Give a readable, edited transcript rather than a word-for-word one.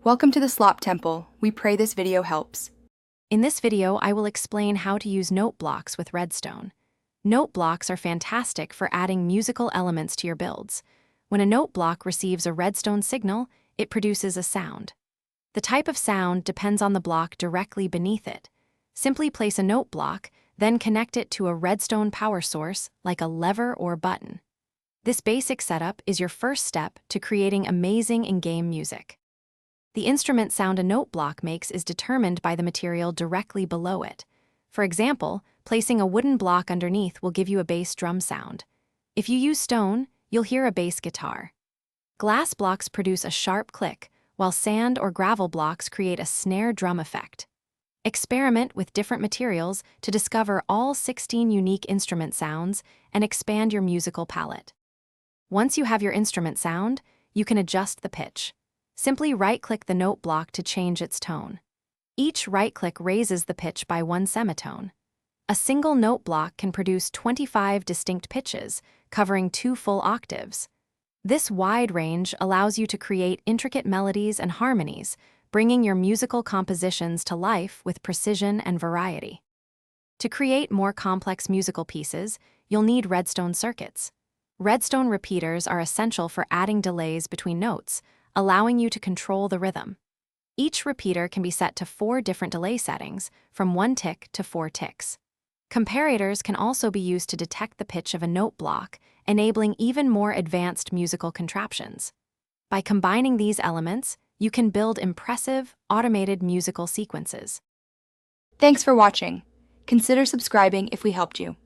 Welcome to the Slop Temple. We pray this video helps. In this video, I will explain how to use note blocks with Redstone. Note blocks are fantastic for adding musical elements to your builds. When a note block receives a redstone signal, it produces a sound. The type of sound depends on the block directly beneath it. Simply place a note block, then connect it to a redstone power source like a lever or button. This basic setup is your first step to creating amazing in-game music. The instrument sound a note block makes is determined by the material directly below it. For example, placing a wooden block underneath will give you a bass drum sound. If you use stone, you'll hear a bass guitar. Glass blocks produce a sharp click, while sand or gravel blocks create a snare drum effect. Experiment with different materials to discover all 16 unique instrument sounds and expand your musical palette. Once you have your instrument sound, you can adjust the pitch. Simply right-click the note block to change its tone. Each right-click raises the pitch by one semitone. A single note block can produce 25 distinct pitches, covering 2 full octaves. This wide range allows you to create intricate melodies and harmonies, bringing your musical compositions to life with precision and variety. To create more complex musical pieces, you'll need redstone circuits. Redstone repeaters are essential for adding delays between notes, allowing you to control the rhythm. Each repeater can be set to 4 different delay settings, from 1 tick to 4 ticks. Comparators can also be used to detect the pitch of a note block, enabling even more advanced musical contraptions. By combining these elements, you can build impressive, automated musical sequences. Thanks for watching. Consider subscribing if we helped you.